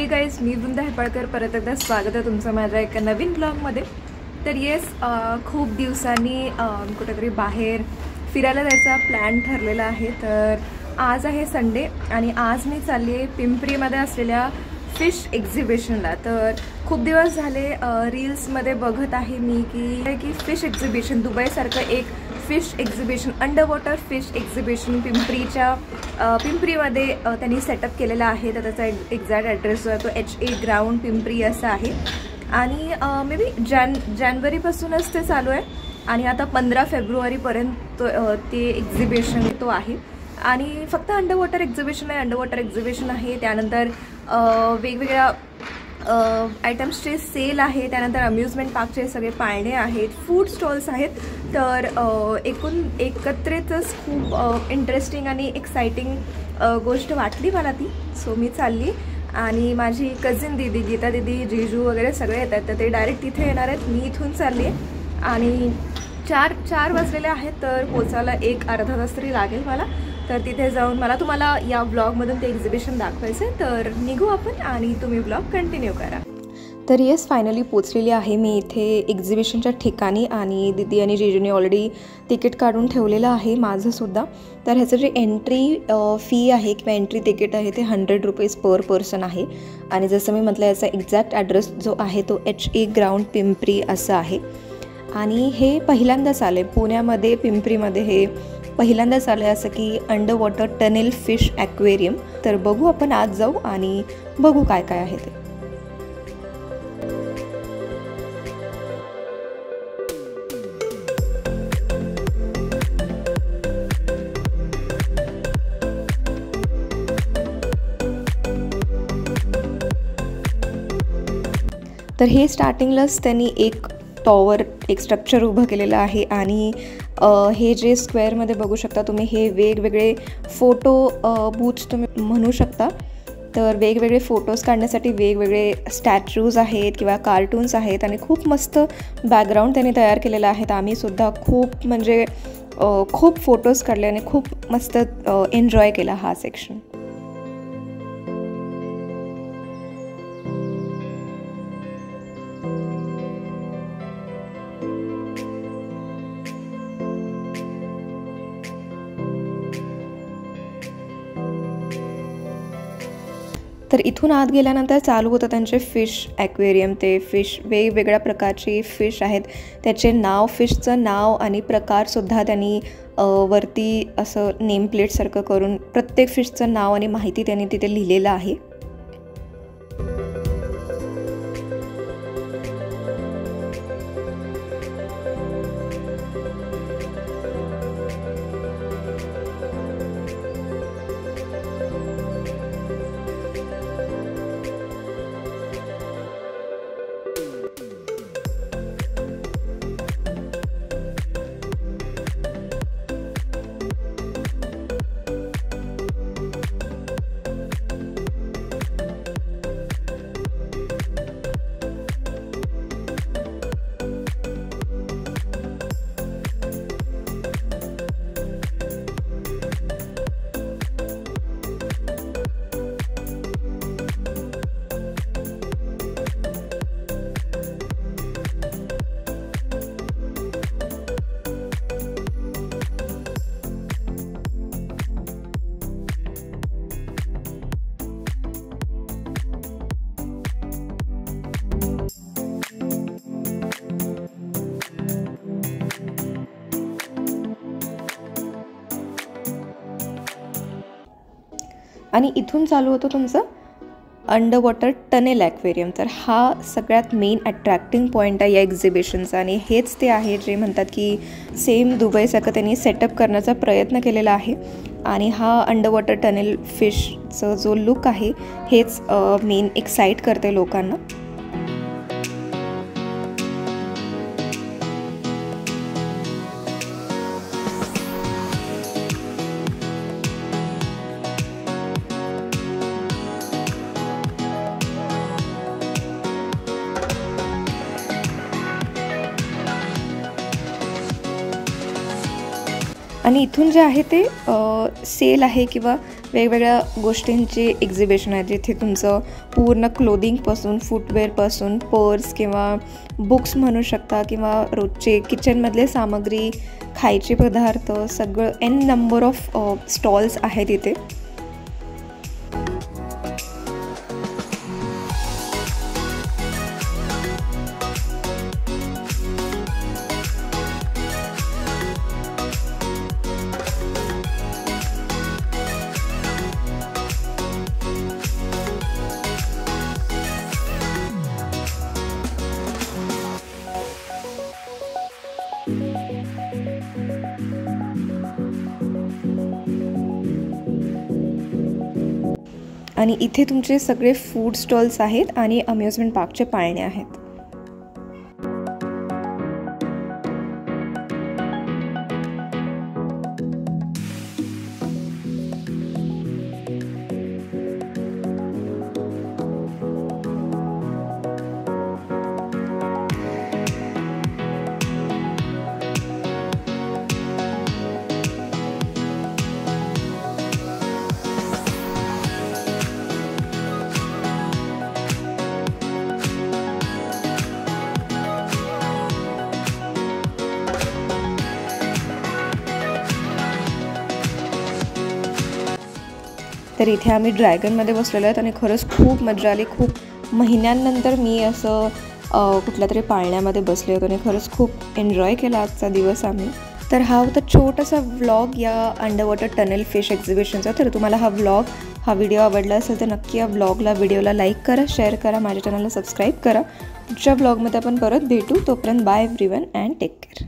हे गाईज, मी वृंदा हेपाळकर परत एकदा स्वागत आहे तुमचं माझ्या एका नवीन ब्लॉगमध्ये. तर येस, खूप दिवसांनी कुठेतरी बाहेर फिरायला जायचा प्लॅन ठरलेला आहे. तर आज आहे संडे आणि आज मी चालली आहे पिंपरीमध्ये असलेल्या फिश एक्झिबिशनला. तर खूप दिवस झाले रील्समध्ये बघत आहे मी की फिश एक्झिबिशन, दुबईसारखं एक fish exhibition, underwater fish exhibition पिंपरीमध्ये त्यांनी सेटअप केलेला आहे. तर त्याचा एक्झॅक्ट ॲड्रेस जो आहे तो HA ग्राउंड पिंपरी असा आहे. आणि मे बी जानेवारीपासूनच ते चालू आहे आणि आता 15 फेब्रुवारीपर्यंत ते एक्झिबिशन तो आहे. आणि फक्त अंडर वॉटर एक्झिबिशन आहे. त्यानंतर वेगवेगळ्या आयटम्सचे सेल आहे. त्यानंतर अम्युजमेंट पार्कचे सगळे पाळणे आहेत, फूड स्टॉल्स आहेत. तर एकत्रितच खूप इंटरेस्टिंग आणि एक्साइटिंग गोष्ट वाटली मला ती. सो मी चालली आणि माझी कझिन दीदी, गीता दीदी, जीजू वगैरे सगळे येत आहेत. तर ते डायरेक्ट तिथे येणार आहेत. मी इथून चालली आहे आणि चार वाजलेले आहेत. तर पोचायला एक अर्धा तास तरी लागेल मला. तर तिथे जाऊन मला तुम्हाला या ब्लॉगमधून ते एक्झिबिशन दाखवायचं आहे. तर निघू आपण आणि तुम्ही ब्लॉग कंटिन्यू करा. तर येस, फायनली पोचलेली आहे मी इथे एक्झिबिशनच्या ठिकाणी आणि दीदी आणि जीजूने ऑलरेडी तिकीट काढून ठेवलेलं आहे, माझंसुद्धा. तर ह्याचं जे एंट्री फी आहे किंवा एंट्री तिकीट आहे ते 100 रुपीज पर पर्सन आहे. आणि जसं मी म्हटलं, याचा एक्झॅक्ट ॲड्रेस जो आहे तो HA ग्राउंड पिंपरी असं आहे. आणि हे पहिल्यांदाच आलं आहे पुण्यामध्ये, पिंपरीमध्ये हे पहिल्यांदाच आलं आहे असं की under water tunnel fish aquarium. तर बघू, आपण आज जाऊ आणि बघू काय काय आहे ते. तर हे स्टार्टिंगलाच त्यांनी एक टॉवर, एक स्ट्रक्चर उभं केलेलं आहे. आणि हे जे स्क्वेअरमध्ये बघू शकता तुम्ही, हे वेगवेगळे फोटो बूथ्स तुम्ही म्हणू शकता. तर वेगवेगळे फोटोज काढण्यासाठी वेगवेगळे स्टॅच्यूज आहेत किंवा कार्टून्स आहेत आणि खूप मस्त बॅकग्राऊंड त्यांनी तयार केलेलं आहे. तर आम्हीसुद्धा खूप फोटोज काढले आणि खूप मस्त एन्जॉय केला हा सेक्शन. तर इथून आत गेल्यानंतर चालू होतं त्यांचे फिश ॲक्वेरियम. ते फिश, वेगवेगळ्या प्रकारचे फिश आहेत, त्याचे नाव, फिशचं नाव आणि प्रकारसुद्धा त्यांनी वरती असं नेम प्लेटसारखं करून प्रत्येक फिशचं नाव आणि माहिती त्यांनी तिथे लिहिलेलं आहे. आणि इथून चालू होतं तुमचं अंडर वॉटर टनेल ॲक्वेरियम. तर हा सगळ्यात मेन अट्रॅक्टिंग पॉईंट आहे या एक्झिबिशनचा. आणि हेच ते आहे जे म्हणतात की सेम दुबईसारखं त्यांनी सेटअप करण्याचा प्रयत्न केलेला आहे. आणि हा अंडर वॉटर टनेल फिशचं जो लुक आहे हेच मेन एक्साईट करते लोकांना. आणि इथून जे आहे ते सेल आहे किंवा वेगवेगळ्या गोष्टींची एक्झिबिशन आहे, जिथे तुमचं पूर्ण क्लोदिंगपासून फुटवेअरपासून पर्स किंवा बुक्स म्हणू शकता किंवा रोजचे किचनमधले सामग्री, खायचे पदार्थ, सगळं एन नंबर ऑफ स्टॉल्स आहेत इथे. आणि इथे तुमचे सगळे फूड स्टॉल्स आहेत आणि अम्युजमेंट पार्कचे पाळणे आहेत. तर इथे आम्ही ड्रॅगनमध्ये बसलेलो आहेत आणि खरंच खूप मजा आली. खूप महिन्यांनंतर मी असं कुठल्या तरी पाळण्यामध्ये बसले होते आणि खरंच खूप एन्जॉय केला आजचा दिवस आम्ही. तर हा होता छोटासा व्लॉग या अंडर वॉटर टनेल फिश एक्झिबिशनचा. तर तुम्हाला हा व्हिडिओ आवडला असेल तर नक्की या व्हिडिओला लाईक करा, शेअर करा, माझ्या चॅनलला सबस्क्राईब करा. पुढच्या व्लॉगमध्ये आपण परत भेटू. तोपर्यंत bye everyone and take care.